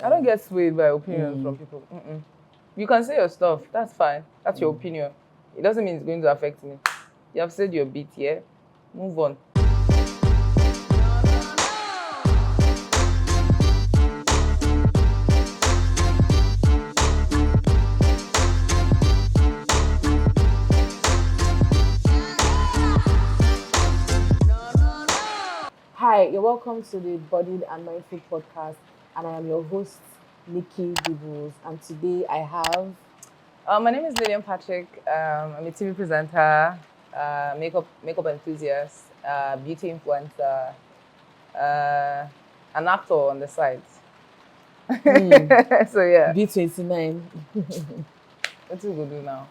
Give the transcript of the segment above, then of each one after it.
I don't get swayed by opinions from people. You can say your stuff. That's fine. That's your opinion. It doesn't mean it's going to affect me. You have said your bit, yeah? Move on. Hi, you're welcome to the Bodied and Mindful podcast, and I am your host, Nikki Dibbles. And today I have. My name is Lilian Patrick. I'm a TV presenter, makeup enthusiast, beauty influencer, an actor on the side. So yeah. B29. What do we do now?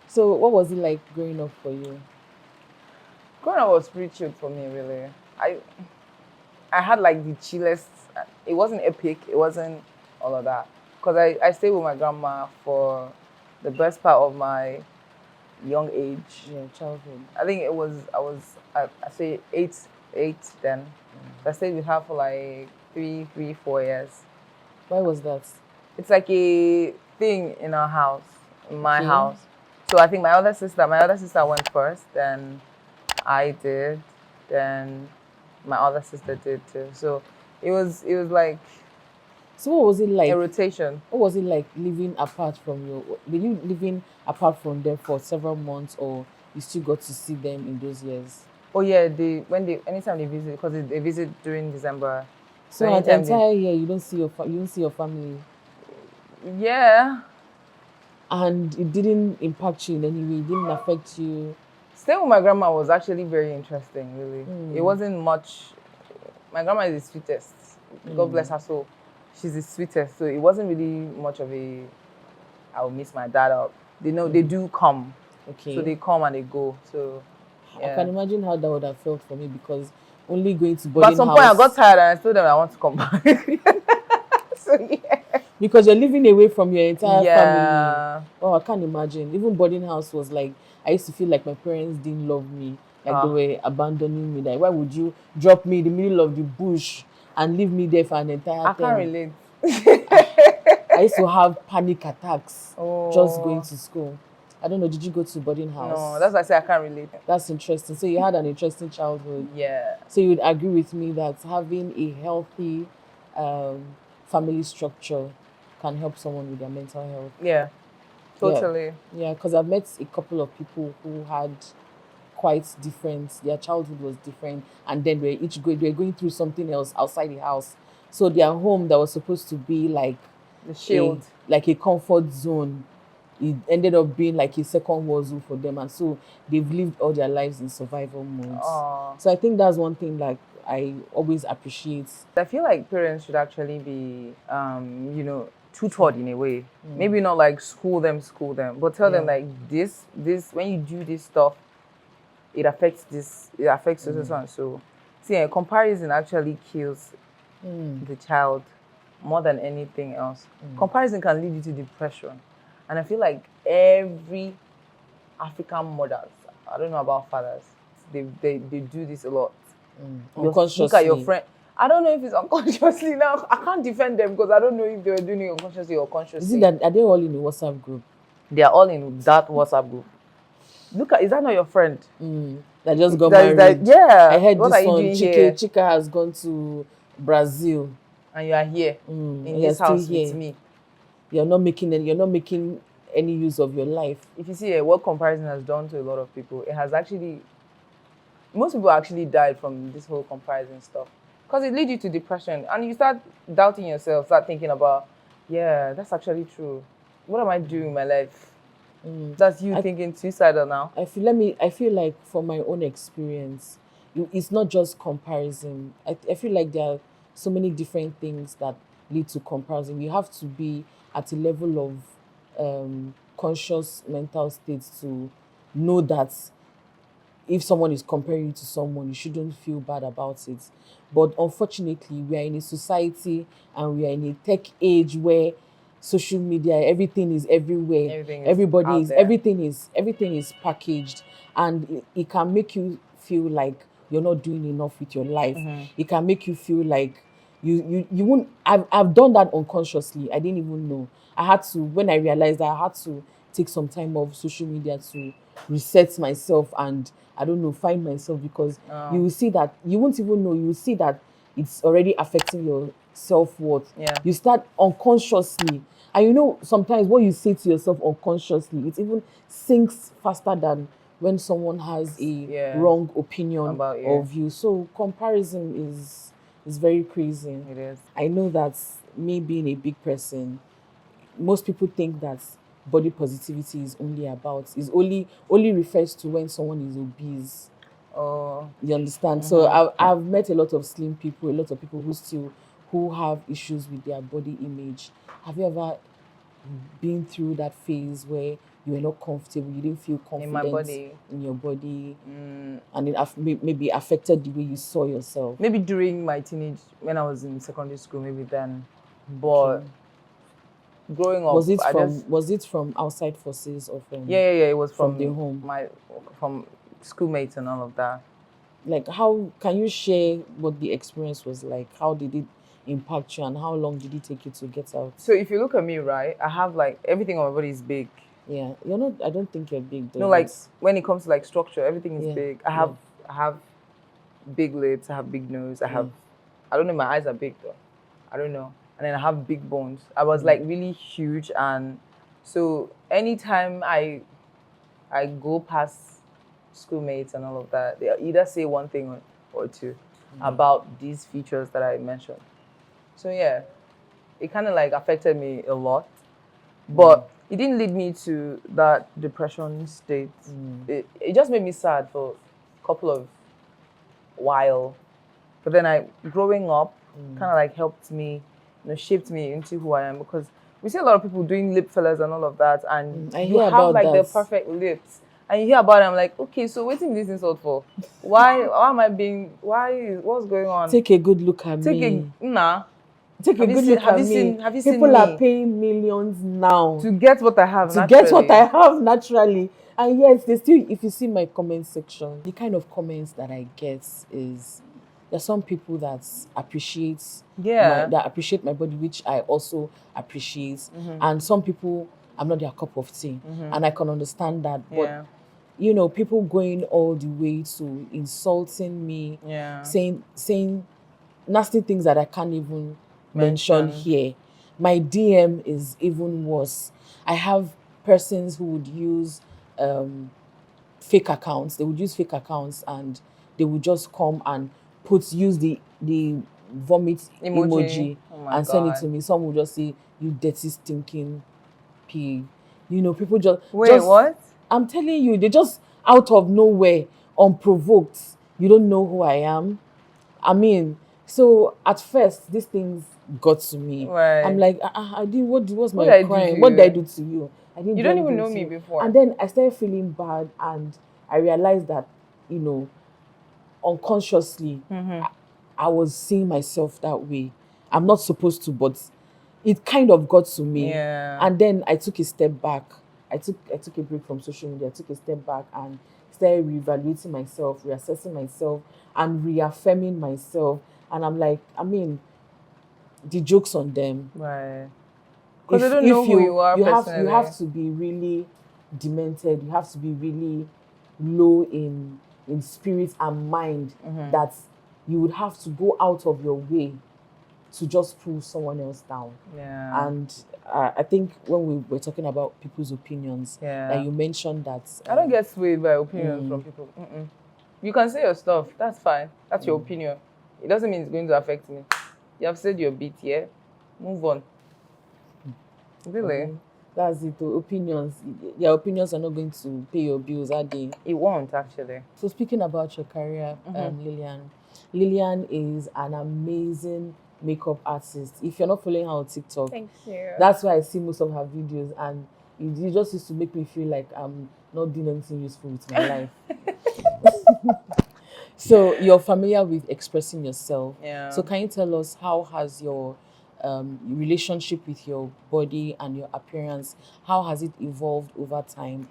So, what was it like growing up for you? Growing up was pretty chill for me, really. I had like the chillest. It wasn't epic. It wasn't all of that. Because I stayed with my grandma for the best part of my young age. Yeah, childhood. I think I say eight then. I stayed with her for like 4 years. Why was that? It's like a thing in our house, in my house. So I think my other sister went first, then I did, then my other sister did too. So it was like. So what was it like? A rotation. What was it like living apart from your? Were you living apart from them for several months, or you still got to see them in those years? Oh yeah, anytime they visit, because they visit during December. So an entire year you don't see your family. Yeah. And it didn't impact you in any way. It didn't affect you. Staying with my grandma was actually very interesting, really. It wasn't much. My grandma is the sweetest. God bless her soul. She's the sweetest. So it wasn't really much of a, I will miss my dad out. They know they do come. Okay. So they come and they go. So yeah. I can imagine how that would have felt for me, because only going to But boarding at some house. point I got tired and I told them I want to come back. So yeah. Because you're living away from your entire family. Oh, I can't imagine. Even boarding house was like, I used to feel like my parents didn't love me. Like they were abandoning me. Like, why would you drop me in the middle of the bush and leave me there for an entire time? I can't relate. I used to have panic attacks just going to school. I don't know, did you go to boarding house? No, that's why I say I can't relate. That's interesting. So you had an interesting childhood. Yeah. So you would agree with me that having a healthy family structure can help someone with their mental health. Yeah, totally. Yeah, because I've met a couple of people who had quite different, their childhood was different, and then they were going through something else outside the house. So their home that was supposed to be like the shield, like a comfort zone, it ended up being like a second war zone for them, and so they've lived all their lives in survival mode. So I think that's one thing like I always appreciate. I feel like parents should actually be, tutored in a way. Maybe not like school them, but tell them like this when you do this stuff, it affects this, it affects this and so. See, comparison actually kills the child more than anything else. Comparison can lead you to depression. And I feel like every African mothers, I don't know about fathers, they do this a lot. Unconsciously. Look at your friend. I don't know if it's unconsciously now. I can't defend them because I don't know if they were doing it unconsciously or consciously. Is it that, are they all in a WhatsApp group? They are all in that WhatsApp group. Look at, is that not your friend? That just got married. I heard what this one. Chika has gone to Brazil. And you are here in this house with me. You're not making any use of your life. If you see what comparison has done to a lot of people, it has actually, most people actually died from this whole comparison stuff. Because it leads you to depression. And you start doubting yourself, start thinking about, yeah, that's actually true. What am I doing in my life? That's you thinking suicidal now. I feel like from my own experience, it's not just comparison. I feel like there are so many different things that lead to comparison. You have to be at a level of conscious mental state to know that if someone is comparing you to someone, you shouldn't feel bad about it. But unfortunately, we are in a society and we are in a tech age where social media, everything is everywhere. Everything is packaged, and it can make you feel like you're not doing enough with your life. It can make you feel like you won't. I've done that unconsciously. I didn't even know. I had to, when I realized that, I had to take some time off social media to reset myself and, I don't know, find myself, because you will see that you won't even know. You will see that it's already affecting your self-worth. Yeah. You start unconsciously, and you know, sometimes what you say to yourself unconsciously, it even sinks faster than when someone has a Yeah. wrong opinion About you. of you. So comparison is very crazy. It is. I know that me being a big person, most people think that body positivity is only refers to when someone is obese. Oh. You understand? So I've met a lot of slim people, a lot of people who have issues with their body image. Have you ever been through that phase where you were not comfortable, you didn't feel confident In my body. in your body, and it maybe affected the way you saw yourself? Maybe during my teenage, when I was in secondary school, maybe then. But Okay. growing up, Was it from outside forces or from yeah. It was from the home? from schoolmates and all of that. Like, how can you share what the experience was like? How did it impact you, and how long did it take you to get out? So if you look at me, right, I have like everything on my body is big. Yeah, you're not. I don't think you're big though. No, like when it comes to like structure, everything is Yeah, big. I have big lips. I have big nose. I don't know. My eyes are big though. I don't know. And then I have big bones. I was like really huge, and so anytime I go past schoolmates and all of that, they either say one thing or two about these features that I mentioned. So yeah, it kind of like affected me a lot, but it didn't lead me to that depression state. It just made me sad for a couple of while, but then growing up kind of like helped me, shaped me into who I am, because we see a lot of people doing lip fillers and all of that, and I you hear have about like the that. perfect lips, and you hear about it. I'm like, okay, so waiting this insult for? Why am I being? What's going on? Take a good look at me. Take a good look at me. Have you seen People me? are paying millions now To get what I have to naturally. get what I have naturally. And yes, they still, if you see my comment section, the kind of comments that I get is, there's some people that appreciate my body, which I also appreciate. And some people, I'm not their cup of tea. And I can understand that. But you know, people going all the way to insulting me, saying nasty things that I can't even mention here. My DM is even worse. I have persons who would use fake accounts. They would use fake accounts, and they would just come and use the vomit emoji and send it to me. Some would just say, "You dirty stinking pig." You know, people just what? I'm telling you, they just out of nowhere, unprovoked. You don't know who I am. I mean, so at first, these things got to me. Right. I'm like, I did. What was my crime? What did I do to you? I didn't. You don't even know me before. And then I started feeling bad, and I realized that, you know, unconsciously, I was seeing myself that way. I'm not supposed to, but it kind of got to me. Yeah. And then I took a step back. I took a break from social media. I took a step back and started reevaluating myself, reassessing myself, and reaffirming myself. And I'm like, I mean, the joke's on them. Right. Because they don't know who you are. You have to be really demented. You have to be really low in spirit and mind, that you would have to go out of your way to just pull someone else down. Yeah. And I think when we were talking about people's opinions, that you mentioned that I don't get swayed by opinions from people. You can say your stuff. That's fine. That's your opinion. It doesn't mean it's going to affect me. You have said your bit, yeah? Move on. Really? Okay. That's it. Opinions. Your opinions are not going to pay your bills, are they? It won't, actually. So speaking about your career, Lilian is an amazing makeup artist. If you're not following her on TikTok, thank you. That's why I see most of her videos, and it just used to make me feel like I'm not doing anything useful with my life. So you're familiar with expressing yourself. Yeah. So can you tell us, how has your relationship with your body and your appearance, how has it evolved over time?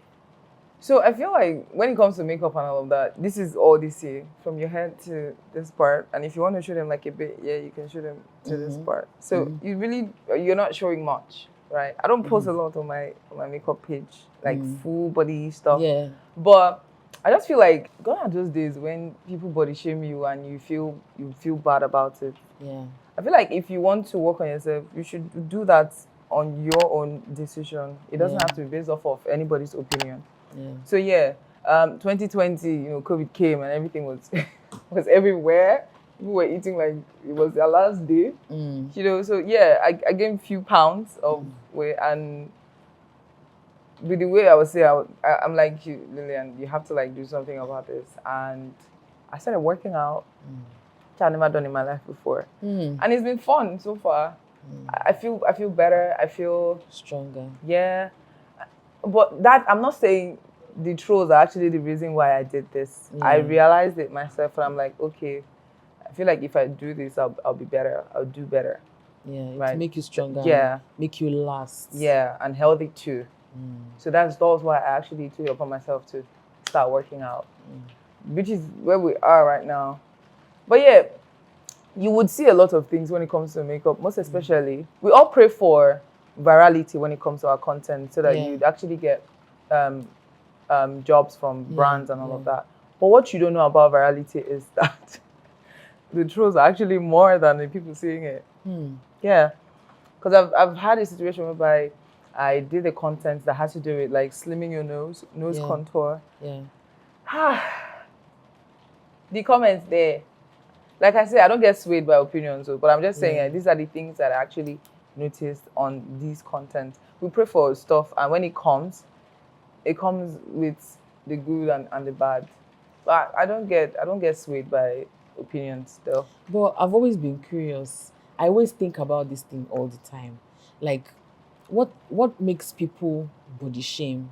So I feel like when it comes to makeup and all of that, this is all they see from your head to this part. And if you want to show them like a bit, yeah, you can show them to this part. So you're not showing much, right? I don't post a lot on my makeup page, like full body stuff. Yeah. But I just feel like gone are those days when people body shame you and you feel bad about it. Yeah. I feel like if you want to work on yourself, you should do that on your own decision. It doesn't have to be based off of anybody's opinion. Yeah. So 2020, COVID came and everything was was everywhere. People were eating like it was their last day. So I gained a few pounds of weight, and with the way I would say, I'm like, Lilian, you have to like do something about this. And I started working out, which I've never done in my life before, and it's been fun so far. I feel better. I feel stronger. Yeah. But that, I'm not saying the trolls are actually the reason why I did this. I realized it myself, and I'm like, okay, I feel like if I do this, I'll be better. I'll do better. Yeah, right? To make you stronger. Yeah. Make you last. Yeah, and healthy too. So that was why I actually took it upon myself to start working out, which is where we are right now. But yeah, you would see a lot of things when it comes to makeup, most especially. We all pray for virality when it comes to our content, so that you'd actually get jobs from brands and all of that. But what you don't know about virality is that the trolls are actually more than the people seeing it. Yeah, because I've had a situation whereby I did a content that has to do with like slimming your nose contour. Yeah. The comments there, like I said, I don't get swayed by opinions, but I'm just saying these are the things that I actually noticed on these content. We pray for stuff, and when it comes with the good and the bad. But I don't get swayed by opinions still. But I've always been curious. I always think about this thing all the time. Like, what makes people body shame?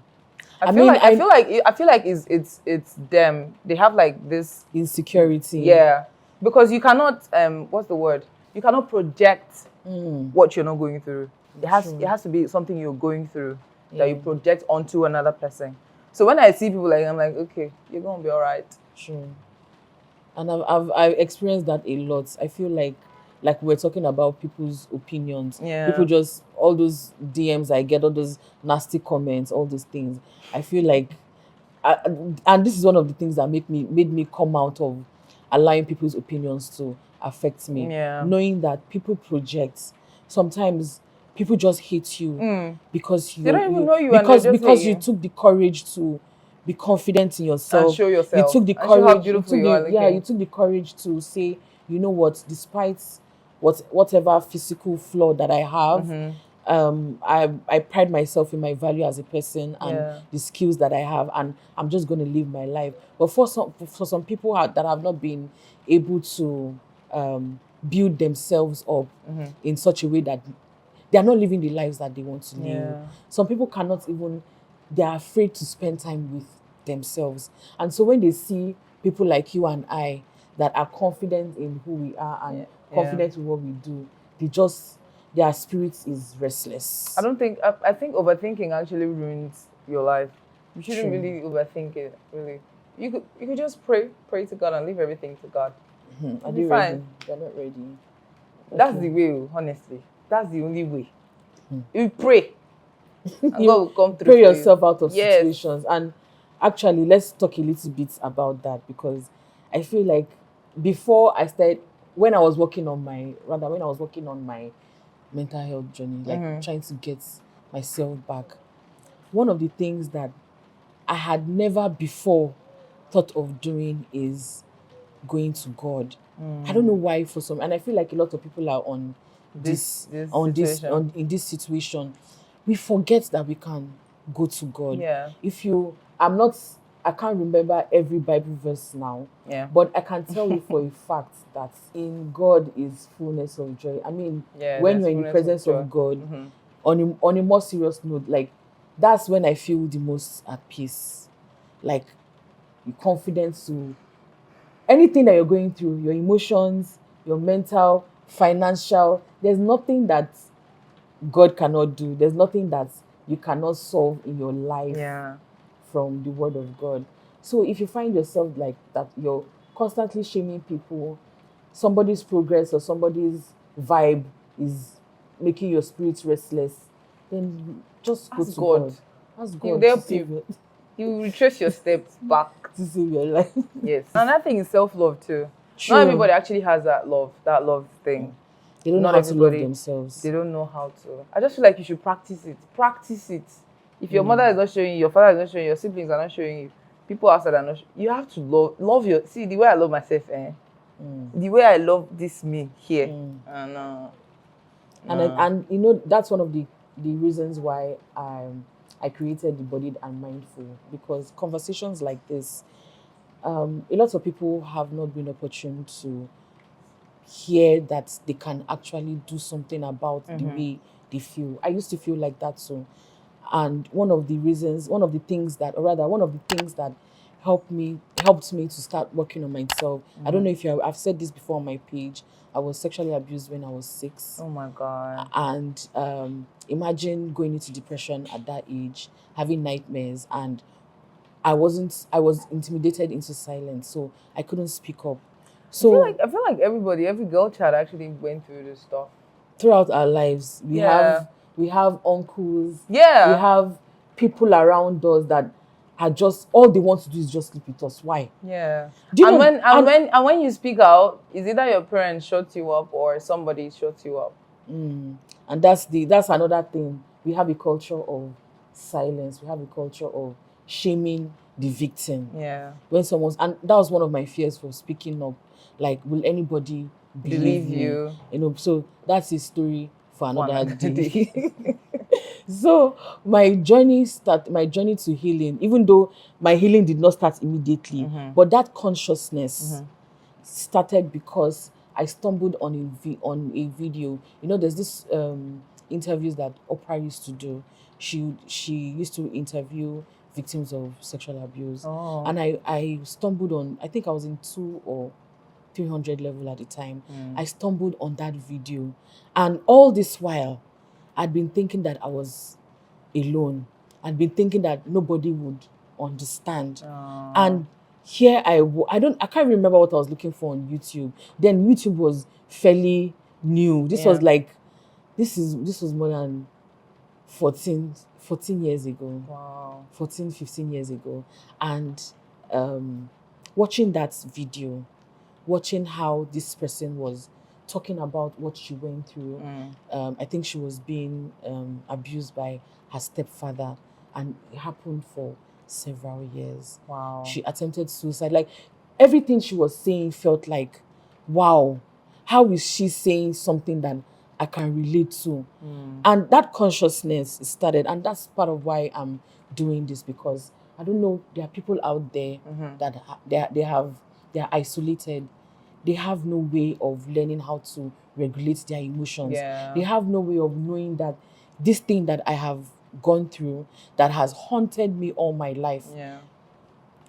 I feel like it's them. They have like this insecurity. Yeah, because you cannot what's the word? You cannot project what you're not going through. It has to be something you're going through that you project onto another person. So when I see people like, I'm like, okay, you're gonna be all right. True. And I've experienced that a lot. I feel like we're talking about people's opinions. Yeah. People just, all those DMs I get, all those nasty comments, all those things. I feel like, and this is one of the things that made me come out of allowing people's opinions to affect me. Yeah. Knowing that people project. Sometimes people just hate you because they don't even know you, because you took the courage to be confident in yourself and show yourself. You took the courage. How beautiful you are. You took the courage to say, you know what, despite whatever physical flaw that I have, I pride myself in my value as a person and the skills that I have, and I'm just going to live my life. But for some people that have not been able to build themselves up in such a way that they are not living the lives that they want to live. Yeah. Some people cannot even, they are afraid to spend time with themselves. And so when they see people like you and I that are confident in who we are and confident in what we do, their spirit is restless. I think overthinking actually ruins your life. You shouldn't really overthink it, really. You could just pray to God and leave everything to God. Are they ready? They're not ready. That's the way, honestly. That's the only way. You pray. And God will come through. Pray yourself out of situations. And actually, let's talk a little bit about that, because I feel like before I started, when I was working on my mental health journey, like trying to get myself back, one of the things that I had never before thought of doing is going to God. I don't know why and I feel like a lot of people are in this situation. We forget that we can go to God. Yeah. I can't remember every Bible verse now. Yeah. But I can tell you for a fact that in God is fullness of joy. I mean, when you're in the presence of God, on a more serious note, like that's when I feel the most at peace. Like confidence to anything that you're going through, your emotions, your mental, financial, there's nothing that God cannot do. There's nothing that you cannot solve in your life from the Word of God. So if you find yourself like that, you're constantly shaming people, somebody's progress or somebody's vibe is making your spirit restless, then just go Ask to God. God. Ask He will God to help save you. it, He will retrace your steps back. to save your life. Yes. Another thing is self-love too. True. Not everybody actually has that love thing. They don't know Not how to love everybody. themselves. They don't know how to. I just feel like you should practice it. Practice it. If your mother is not showing you, your father is not showing you, your siblings are not showing you, people outside are not. You have to love your. See the way I love myself, the way I love this me here, and And you know, that's one of the reasons why I created the Bodied and Mindful, because conversations like this, a lot of people have not been opportune to hear that they can actually do something about the way they feel. I used to feel like that too. And one of the things that helped me to start working on myself. I don't know if I've said this before on my page. I was sexually abused when I was 6. oh my God. And imagine going into depression at that age, having nightmares, and I was intimidated into silence, so I couldn't speak up. So I feel like every girl child actually went through this stuff. throughout our lives, we have uncles, we have people around us that are just, all they want to do is just sleep with us. Why? Yeah. Do you know, When you speak out, is either your parents shut you up or somebody shuts you up. and that's another thing. We have a culture of silence. We have a culture of shaming the victim. Yeah. When and that was one of my fears for speaking up. Like, will anybody believe me? You know, so that's a story for another day. So my journey to healing, even though my healing did not start immediately, but that consciousness started because I stumbled on a video. You know, there's this interviews that Oprah used to do. She used to interview victims of sexual abuse, and I stumbled on. I think I was in 2 or 300 level at the time. I stumbled on that video, and all this while, I'd been thinking that I was alone. I'd been thinking that nobody would understand, and here I can't remember what I was looking for on YouTube. Then YouTube was fairly new. This was like, this was more than 14 years ago. Wow. 14, 15 years ago. And watching that video, watching how this person was talking about what she went through. I think she was being abused by her stepfather, and it happened for several years. Wow. She attempted suicide. Like, everything she was saying felt like, wow, how is she saying something that I can relate to? And that consciousness started, and that's part of why I'm doing this, because I don't know, there are people out there that they are isolated. They have no way of learning how to regulate their emotions. They have no way of knowing that this thing that I have gone through, that has haunted me all my life,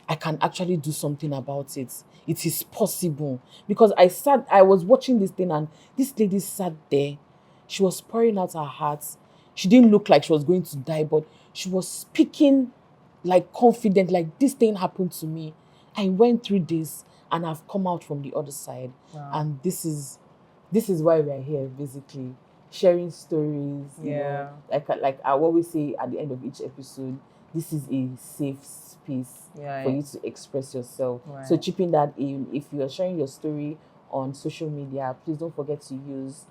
I can actually do something about it. It is possible. Because I was watching this thing, and this lady sat there. She was pouring out her heart. She didn't look like she was going to die, but she was speaking like confident, like, this thing happened to me. I went through this, and I've come out from the other side. And this is why we're here, basically. Sharing stories, you know, like I always say at the end of each episode, this is a safe space for you to express yourself. So chipping that in, if you are sharing your story on social media, please don't forget to use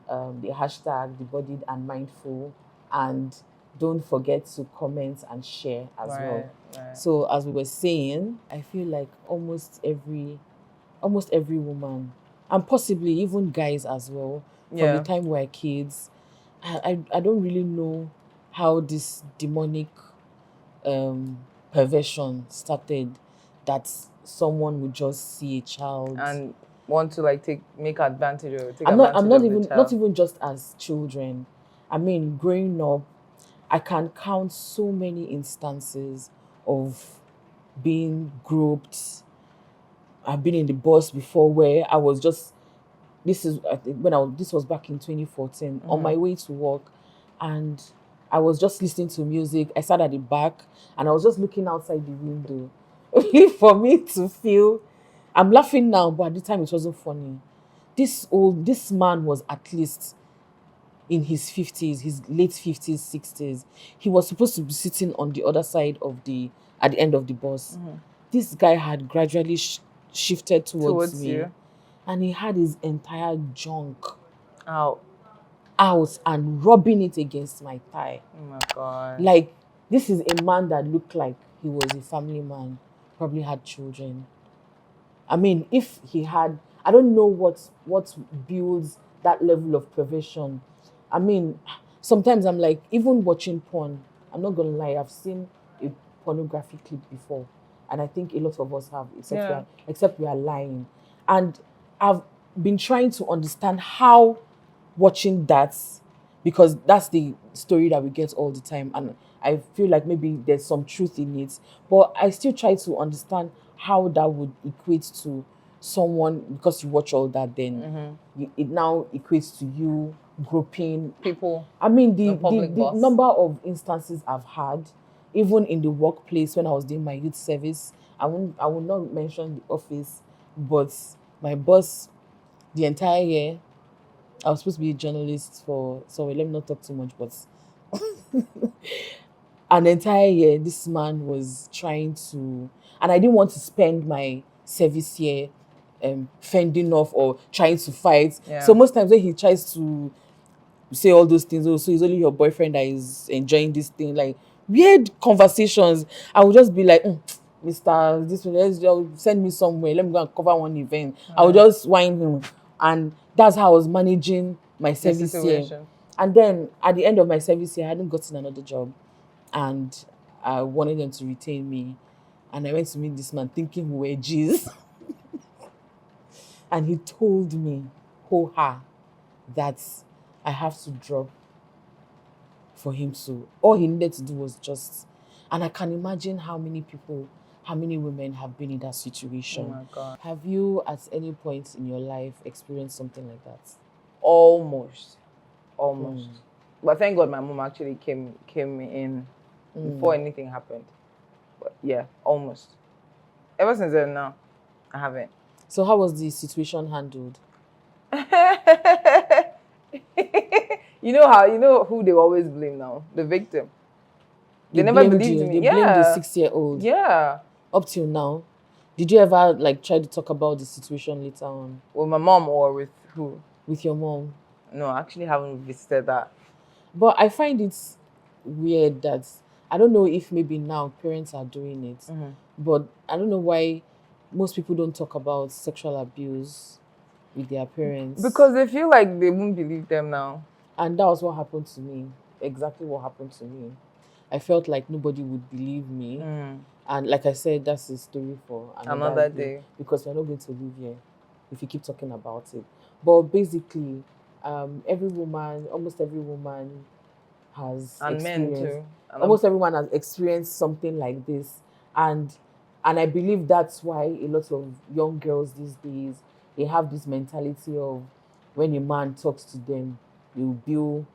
the hashtag, the Bodied and Mindful, and don't forget to comment and share as well. So as we were saying, I feel like almost every woman, and possibly even guys as well, from the time we were kids, I don't really know how this demonic perversion started, that someone would just see a child and want to like make advantage of it. I'm not even just as children. I mean, growing up, I can count so many instances of being groped. I've been in the bus before where I was just, this was back in 2014, on my way to work, and I was just listening to music. I sat at the back and I was just looking outside the window. Only for me to feel, I'm laughing now, but at the time it wasn't funny. This man was at least in his 50s, his late 50s, 60s. He was supposed to be sitting on the other side of at the end of the bus. This guy had gradually shifted towards Towards me, you. and he had his entire junk Out. out and rubbing it against my thigh. Oh my God. Like, this is a man that looked like he was a family man, probably had children. I mean, if he had, I don't know what builds that level of perversion. I mean, sometimes I'm like, even watching porn, I'm not gonna lie, I've seen a pornography clip before, and I think a lot of us have, except we are lying. And I've been trying to understand how watching that, because that's the story that we get all the time, and I feel like maybe there's some truth in it, but I still try to understand how that would equate to someone, because you watch all that, then it now equates to you groping People. I mean, The public the bus. number of instances I've had, even in the workplace when I was doing my youth service, I will not mention the office, but my boss, the entire year, I was supposed to be a journalist for, sorry, let me not talk too much, but an entire year, this man was trying to, and I didn't want to spend my service year fending off or trying to fight. Yeah. So most times when he tries to say all those things, oh, so it's only your boyfriend that is enjoying this thing, like weird conversations, I would just be like, Mr. This one, let's just send me somewhere, let me go and cover one event. I would just whine him. And that's how I was managing my The service year. situation. And then at the end of my service year, I hadn't gotten another job, and I wanted them to retain me. And I went to meet this man thinking we were G's. And he told me, that I have to drop for him to, all he needed to do was just, and I can imagine how many people, how many women have been in that situation. Oh my God. Have you at any point in your life experienced something like that? Almost. But thank God my mom actually came in before anything happened. But yeah, almost. Ever since then, no, I haven't. So how was the situation handled? You know who they always blame now? The victim. They never blamed believed you. me. They blamed the 6-year-old. Yeah. Up till now. Did you ever like try to talk about the situation later on With my mom or with who? with your mom? No, I actually haven't visited that. But I find it weird that, I don't know if maybe now parents are doing it, but I don't know why most people don't talk about sexual abuse with their parents. Because they feel like they won't believe them now. And that was what happened to me. Exactly what happened to me. I felt like nobody would believe me. And like I said, that's a story for another day. Because we're not going to live here if you keep talking about it. But basically, almost every woman has And men experienced, too. And almost everyone has experienced something like this. And I believe that's why a lot of young girls these days, they have this mentality of when a man talks to them, you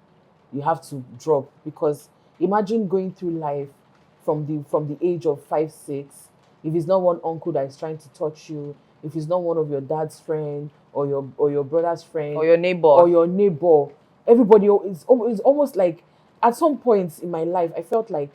have to drop. Because imagine going through life from the age of 5, 6, if it's not one uncle that is trying to touch you, if it's not one of your dad's friend or your brother's friend or your neighbor, everybody is almost like, at some point in my life I felt like,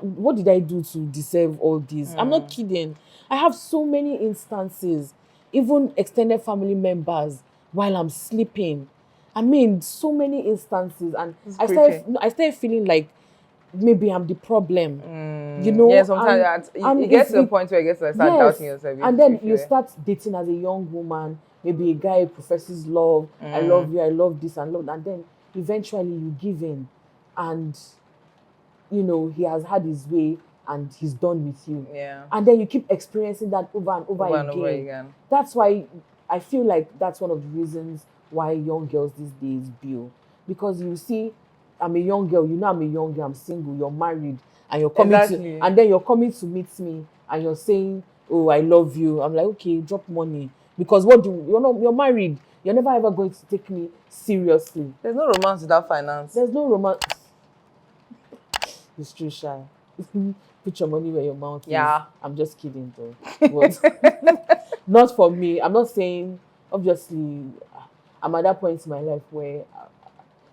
what did I do to deserve all this? I'm not kidding. I have so many instances, even extended family members, while I'm sleeping. I mean, so many instances, and I started feeling like maybe I'm the problem. You know? Yeah, sometimes it gets to a point where you start doubting yourself. And then you start dating as a young woman, maybe a guy professes love, I love you, I love this and love, and then eventually you give in, and he has had his way and he's done with you. Yeah. And then you keep experiencing that over and over again. That's why I feel like that's one of the reasons why young girls these days build. Because you see, I'm a young girl, I'm a young girl, I'm single, you're married, and you're coming and then you're coming to meet me and you're saying, oh, I love you. I'm like, okay, drop money. Because you're married. You're never ever going to take me seriously. There's no romance without finance. There's no romance. It's true, shy. Put your money where your mouth Yeah. is. I'm just kidding, though. But not for me. I'm not saying, obviously, I'm at that point in my life where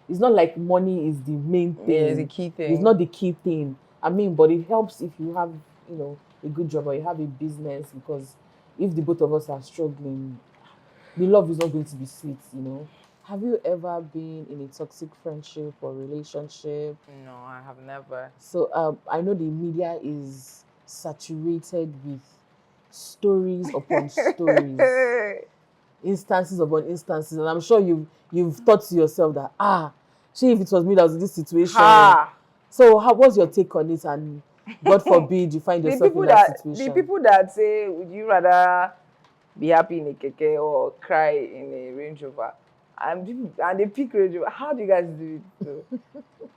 it's not like money is the main thing. Yeah, it's a key thing. It's not the key thing. I mean, but it helps if you have, a good job or you have a business, because if the both of us are struggling, the love is not going to be sweet. Have you ever been in a toxic friendship or relationship? No, I have never. So I know the media is saturated with stories upon stories, instances upon instances, and I'm sure you've thought to yourself that if it was me that was in this situation. So what's your take on it? And God forbid you find yourself in that situation. The people that say, would you rather be happy in a keke or cry in a Range Rover? And they pick Range Rover. How do you guys do it? So?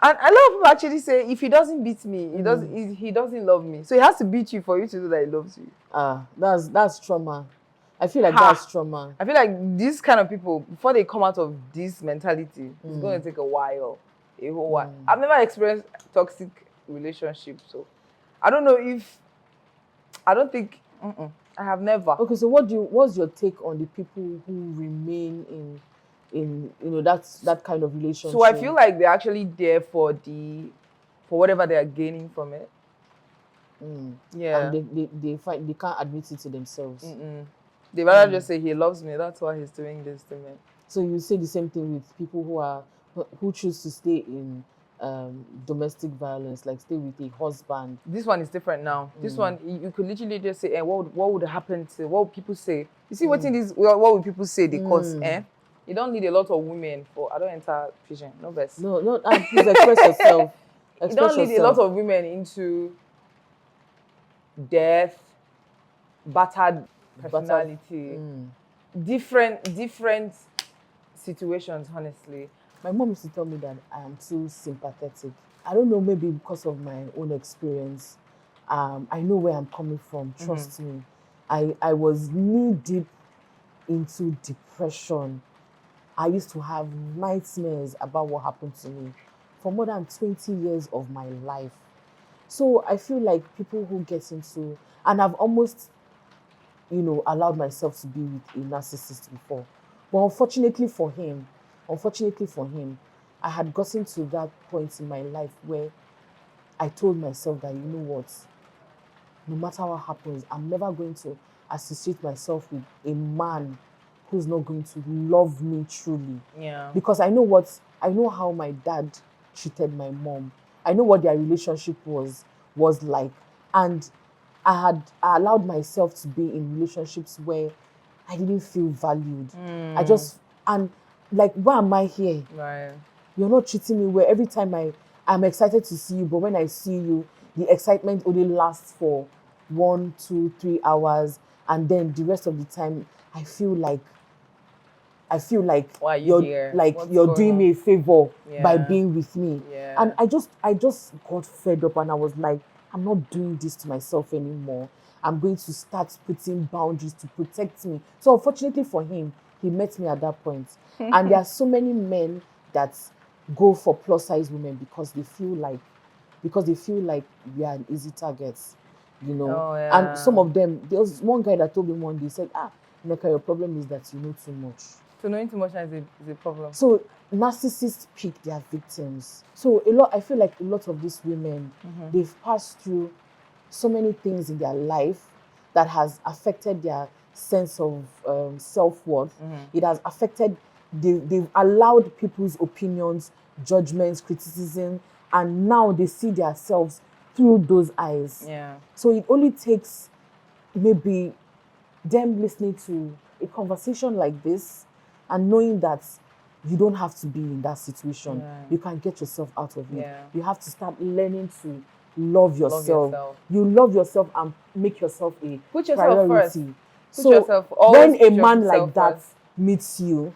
And a lot of people actually say, if he doesn't beat me, he doesn't love me. So he has to beat you for you to know that he loves you. That's trauma. I feel like that's trauma. I feel like these kind of people, before they come out of this mentality, it's going to take a while. A whole while. I've never experienced toxic relationships, so I don't know if I have never. Okay, so what's your take on the people who remain in that kind of relationship? So I feel like they're actually there for whatever they are gaining from it. Yeah. And they can't admit it to themselves. They rather just say he loves me, that's why he's doing this to me. So you say the same thing with people who choose to stay in domestic violence, like stay with a husband. This one is different now. This one, you could literally just say, what would happen to, what would people say? You see what would people say they cause, You don't need a lot of women I don't enter fishing, no best. No, please express yourself. You don't need a lot of women into death, battered personality, different situations, honestly. My mom used to tell me that I am too sympathetic. I don't know, maybe because of my own experience. I know where I'm coming from, trust me. I was knee-deep into depression. I used to have nightmares about what happened to me for more than 20 years of my life. So I feel like people who get into, and I've almost, allowed myself to be with a narcissist before. But unfortunately for him, I had gotten to that point in my life where I told myself that, you know what, no matter what happens, I'm never going to associate myself with a man who's not going to love me truly. Yeah. Because I know how my dad treated my mom. I know what their relationship was like. And I allowed myself to be in relationships where I didn't feel valued. Why am I here? Right. You're not treating me well. Every time I'm excited to see you, but when I see you, the excitement only lasts for 1, 2, 3 hours, and then the rest of the time I feel like why are you here? You're doing me a favor by Yeah. being with me. Yeah. And I just got fed up, and I was like, I'm not doing this to myself anymore. I'm going to start putting boundaries to protect me. So unfortunately for him, he met me at that point. And there are so many men that go for plus size women because they feel like we are an easy target, Oh, yeah. And some of them, there was one guy that told me one day, he said, Neka, your problem is that you know too much. So knowing too much is a problem. So narcissists pick their victims. So I feel like a lot of these women, they've passed through so many things in their life that has affected their sense of self-worth. It has affected, they've allowed people's opinions, judgments, criticism, and now they see themselves through those eyes. Yeah. So it only takes maybe them listening to a conversation like this and knowing that you don't have to be in that situation. Yeah. You can get yourself out of it. Yeah. You have to start learning to love yourself. You love yourself and make yourself a Put yourself priority. First. When a man like that meets you,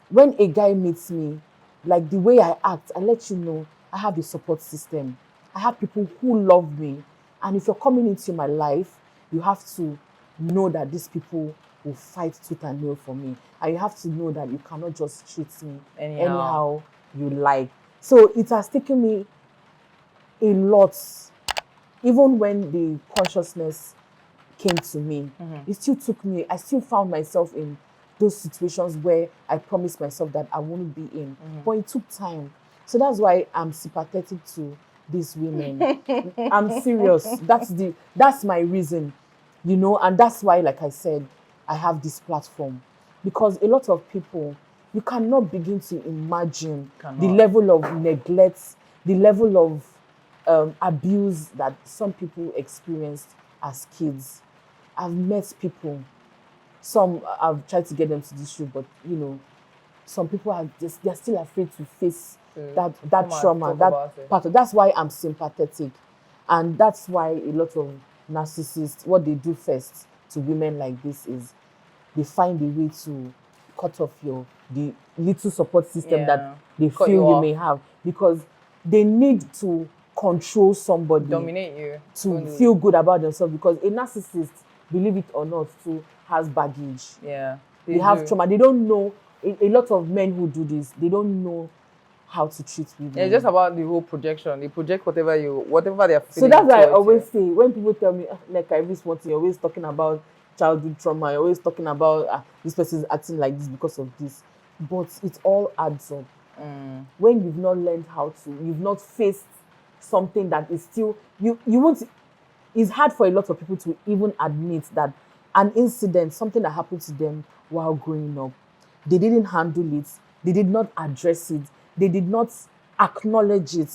when a guy meets me, like the way I act, I let you know I have a support system. I have people who love me. And if you're coming into my life, you have to know that these people will fight tooth and nail for me. And you have to know that you cannot just treat me anyhow you like. So it has taken me a lot. Even when the consciousness came to me, it still took me, I still found myself in those situations where I promised myself that I wouldn't be in. But it took time. So that's why I'm sympathetic to these women. I'm serious. That's my reason, and that's why, like I said, I have this platform. Because a lot of people, you cannot begin to imagine the level of neglect, the level of abuse that some people experienced as kids. I've met people, some I've tried to get them to this show, but some people are just, they're still afraid to face that trauma, that part. That's why I'm sympathetic. And that's why a lot of narcissists, what they do first to women like this is they find a way to cut off the little support system that they feel you may have, because they need to control somebody, dominate you, to feel good about themselves. Because a narcissist, believe it or not, too, has baggage. Yeah, they have trauma. They don't know. A lot of men who do this, they don't know how to treat women. Yeah, it's just about the whole projection. They project whatever they're feeling. So that's why I always say, when people tell me, like I read something, you're always talking about childhood trauma, you're always talking about this person is acting like this because of this. But it all adds up. When you've not learned you've not faced something that is still, you won't, it's hard for a lot of people to even admit that an incident, something that happened to them while growing up, they didn't handle it, they did not address it, they did not acknowledge it.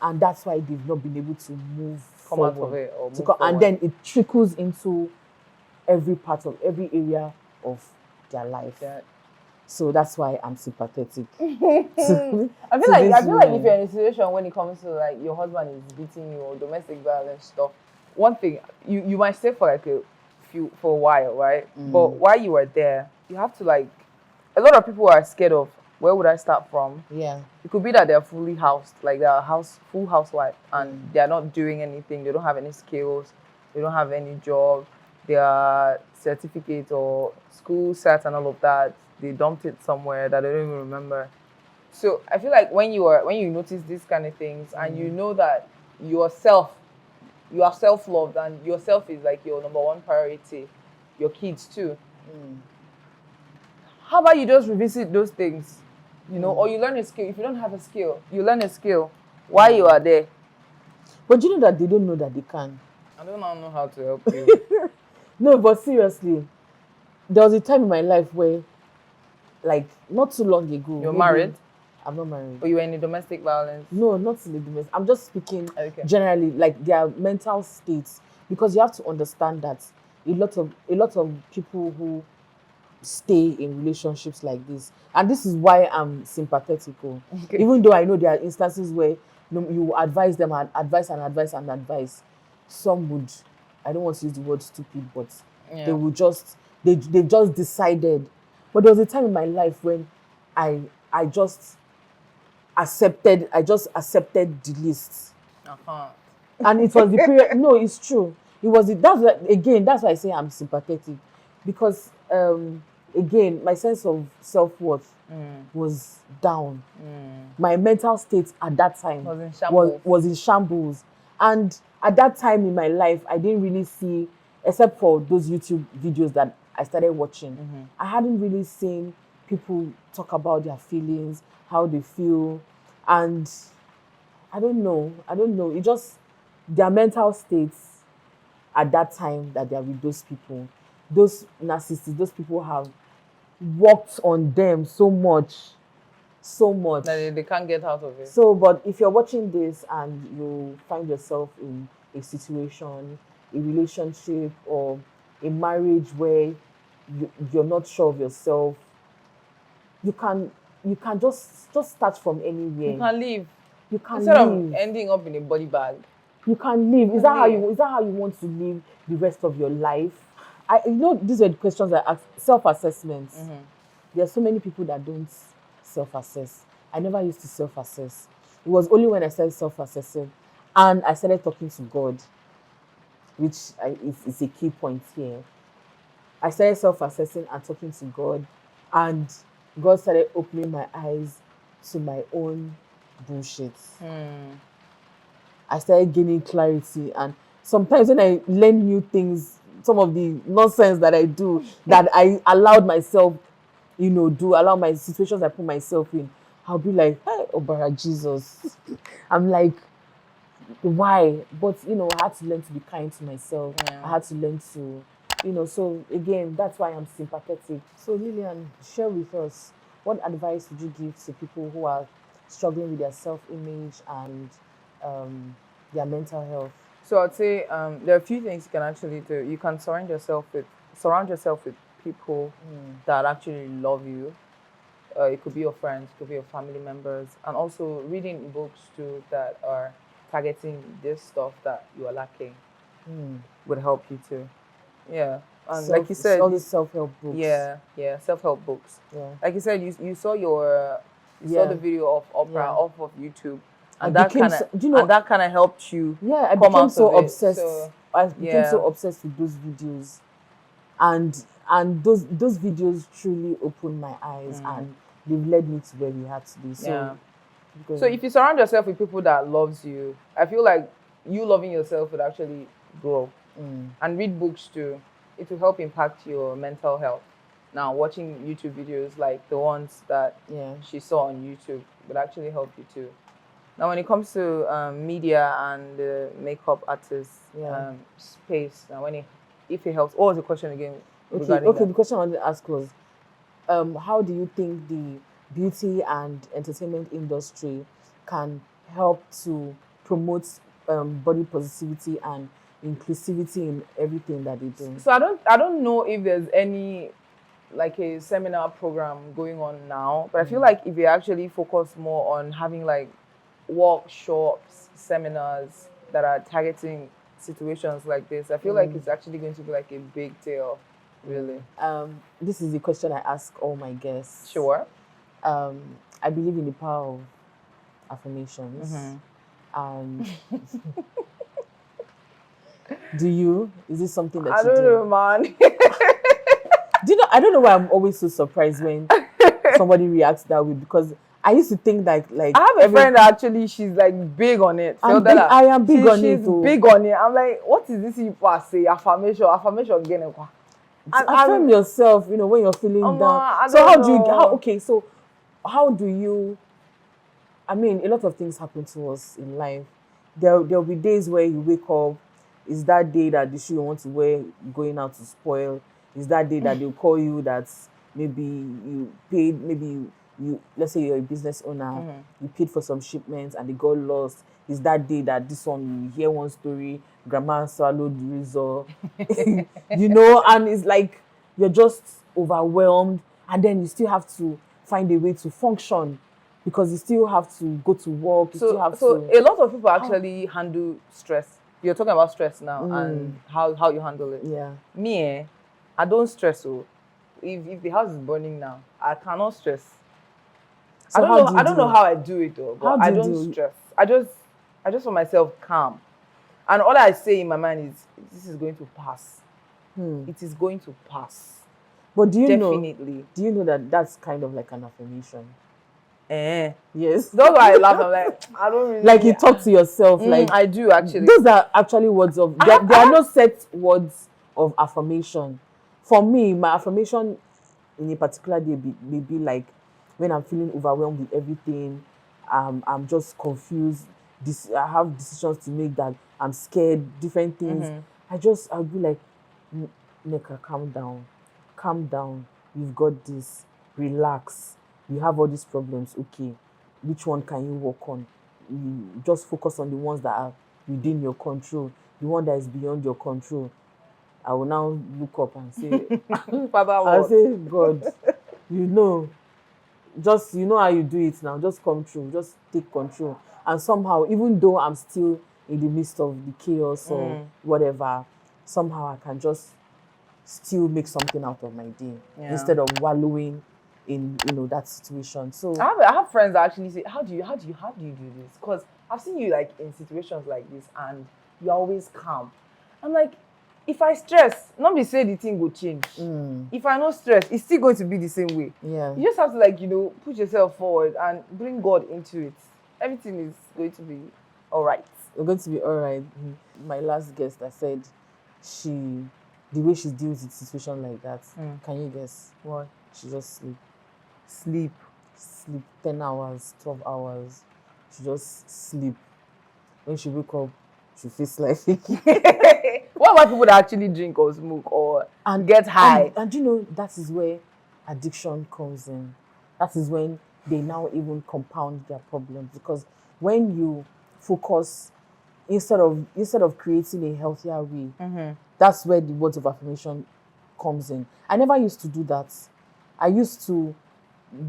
And that's why they've not been able to move forward. Out of it or move forward. And then it trickles into every area of their life. Yeah. So that's why I'm sympathetic. I feel like if you're in a situation when it comes to like your husband is beating you or domestic violence stuff, one thing you might stay for like for a while, right? But while you are there, you have to like, a lot of people are scared of, where would I start from? Yeah. It could be that they're fully housed, like they're full housewife, and they're not doing anything. They don't have any skills. They don't have any job. Their certificate or school cert and all of that, they dumped it somewhere that they don't even remember. So I feel like when you notice these kind of things and you know that you are self-loved and yourself is like your number one priority, your kids too. How about you just revisit those things, or you learn a skill. If you don't have a skill, you learn a skill while you are there. But you know that they don't know that they can. I don't know how to help you. No, but seriously, there was a time in my life where, like, not too long ago. You're married? I'm not married. Or you were in a domestic violence? No, not in the domestic. I'm just speaking generally, like their mental states, because you have to understand that a lot of people who stay in relationships like this, and this is why I'm sympathetic. Even though I know there are instances where you advise them and advise. Some would, I don't want to use the word stupid, but they will just they just decided. But there was a time in my life when I just accepted the list. And it was the period. No, it's true. It was that's why I say I'm sympathetic, because again, my sense of self-worth was down. My mental state at that time was in shambles. And at that time in my life, I didn't really see, except for those YouTube videos that I started watching, I hadn't really seen people talk about their feelings, how they feel. And I don't know. It just, their mental states at that time that they are with those people, those narcissists, those people have worked on them so much that they can't get out of it. So, but if you're watching this and you find yourself in a situation, a relationship, or a marriage where you're not sure of yourself, you can just start from anywhere. You can leave. You can instead leave. Of ending up in a body bag. You can leave. Is that how you want to live the rest of your life? These are the questions I ask. Self-assessments. There are so many people that don't self-assess. I never used to self-assess. It was only when I started self-assessing and I started talking to God, which is a key point here. I started self-assessing and talking to God, and God started opening my eyes to my own bullshit. I started gaining clarity. And sometimes when I learn new things, some of the nonsense that I do, that I allowed myself, allow my situations I put myself in, I'll be like, hey, Obara Jesus. I'm like, why? But I had to learn to be kind to myself. Yeah. I had to learn to, so again, that's why I'm sympathetic. So Lilian, share with us, what advice would you give to people who are struggling with their self-image and their mental health? So I'd say there are a few things you can actually do. You can surround yourself with people that actually love you. It could be your friends, it could be your family members, and also reading books too that are targeting this stuff that you are lacking would help you too. Yeah, and like you said, all these self-help books. Yeah, self-help books. Yeah. Like you said, you saw saw the video of Oprah off of YouTube, and that kind of helped you. Yeah, I come became out so of it. obsessed. I became so obsessed with those videos, and those videos truly opened my eyes, and they've led me to where we had to be. So, so if you surround yourself with people that loves you, I feel like you loving yourself would actually grow. And read books too. It will help impact your mental health. Now, watching YouTube videos like the ones that she saw on YouTube would actually help you too. Now, when it comes to media and the makeup artist space, now if it helps, what was the question again? Okay. The question I wanted to ask was, how do you think the beauty and entertainment industry can help to promote body positivity and inclusivity in everything that they do? So I don't know if there's any like a seminar program going on now, but I feel like if they actually focus more on having like workshops, seminars that are targeting situations like this, I feel like it's actually going to be like a big deal, really. This is the question I ask all my guests. Sure. I believe in the power of affirmations. And do you? Is this something that I don't know, man. Do you know? I don't know why I'm always so surprised when somebody reacts that way, because I used to think like I have a friend that actually she's like big on it. I am big on it. She's big on it. I'm like, what is this you say? Affirmation again. Affirm yourself, when you're feeling down. So how do you? I mean, a lot of things happen to us in life. There'll be days where you wake up. Is that day that the shoe you want to wear going out to spoil? Is that day that they'll call you that maybe you paid, maybe you let's say you're a business owner, you paid for some shipments and they got lost? Is that day that this one, you hear one story, grandma swallowed the razor, and it's like you're just overwhelmed, and then you still have to find a way to function because you still have to go to work. So a lot of people actually handle stress. You're talking about stress now and how you handle it. Yeah. Me, I don't stress. So if the house is burning now, I cannot stress. So I don't know how I do it though, but I don't stress. I just want myself calm. And all I say in my mind is, this is going to pass. It is going to pass. But do you know that that's kind of like an affirmation? Yes. That's why I laugh. I'm like, I don't really... Like you talk to yourself. Like I do actually. Those are actually words of... There are no set words of affirmation. For me, my affirmation in a particular day may be like when I'm feeling overwhelmed with everything, I'm just confused. I have decisions to make that I'm scared, different things. I'll be like, Neka, calm down. You've got this. Relax. You have all these problems. Okay, which one can you work on? You just focus on the ones that are within your control. The one that is beyond your control, I will now look up and say, Father, I'll say, God, just how you do it now. Just come through. Just take control. And somehow, even though I'm still in the midst of the chaos or whatever, somehow I can just still make something out of my day instead of wallowing in that situation. So I have friends that actually say, how do you do this? Because I've seen you like in situations like this and you're always calm. I'm like, if I stress, nobody say the thing will change. If I no stress, it's still going to be the same way. Yeah. You just have to put yourself forward and bring God into it. Everything is going to be all right. We're going to be all right. My last guest, I said the way she deals with situation like that. Can you guess? What? She just Sleep. sleep 10 hours, 12 hours. She just sleep. When she wake up, she feels like What about people that actually drink or smoke or get high? And you know, that is where addiction comes in. That is when they now even compound their problems, because when you focus instead of creating a healthier way, that's where the words of affirmation comes in. I never used to do that. I used to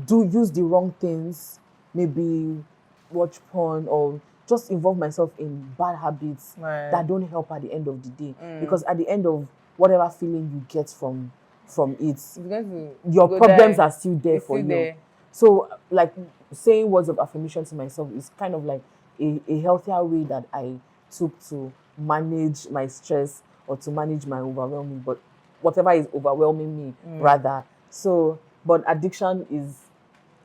use the wrong things, maybe watch porn or just involve myself in bad habits that don't help at the end of the day. Because at the end of whatever feeling you get from it, your problems are still there for you. So like saying words of affirmation to myself is kind of like a healthier way that I took to manage my stress or to manage my overwhelming, but whatever is overwhelming me rather. So, but addiction is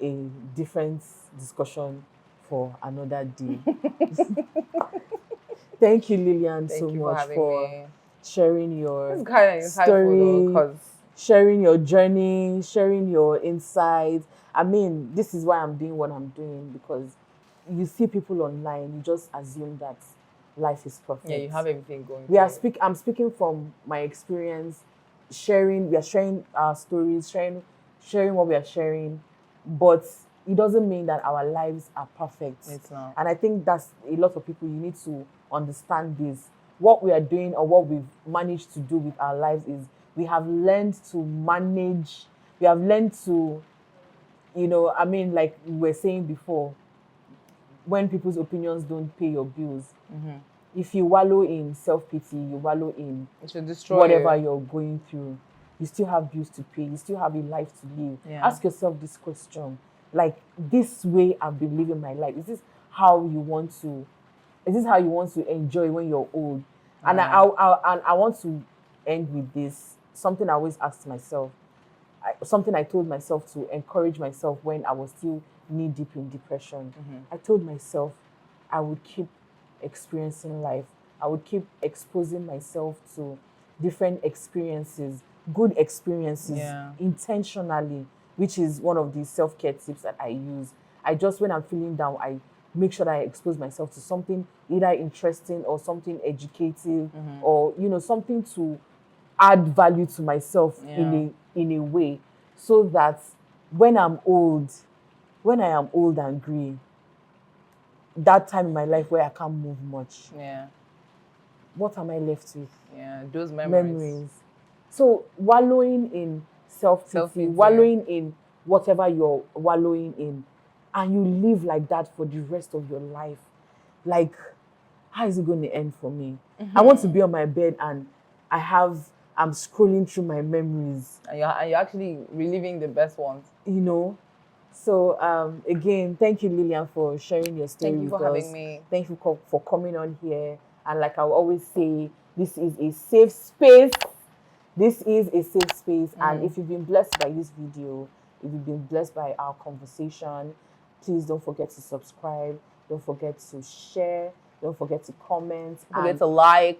a different discussion for another day. Thank you, Lilian, so much for sharing your story, sharing your journey, sharing your insights. I mean, this is why I'm doing what I'm doing, because you see people online, you just assume that life is perfect. Yeah, you have everything going. I'm speaking from my experience. We are sharing our stories, sharing what we are sharing, but it doesn't mean that our lives are perfect. It's not. And I think that's a lot of people, you need to understand this. What we are doing or what we've managed to do with our lives is we have learned to manage, we have learned to, I mean, like we were saying before, when people's opinions don't pay your bills, if you wallow in self-pity, you wallow in whatever you're going through, you still have bills to pay, you still have a life to live. Ask yourself this question, like, this way I've been living my life, is this how you want to enjoy when you're old? And I want to end with this, something I always ask myself, something I told myself to encourage myself when I was still knee-deep in depression. I told myself I would keep experiencing life. I would keep exposing myself to different experiences, good experiences, intentionally, which is one of the self-care tips that I use. When I'm feeling down, I make sure that I expose myself to something either interesting or something educative, or something to add value to myself in a way, so that when I am old and gray, that time in my life where I can't move much, what am I left with? Those memories. So wallowing in self-pity, wallowing in whatever you're wallowing in, and you live like that for the rest of your life, like, how is it going to end for me? I want to be on my bed and I'm scrolling through my memories. And you're actually reliving the best ones. So again, thank you, Lilian, for sharing your story with us. Thank you for having me. Thank you for coming on here. And like I always say, this is a safe space. This is a safe space. And if you've been blessed by this video, if you've been blessed by our conversation, please don't forget to subscribe. Don't forget to share. Don't forget to comment. Don't forget to like.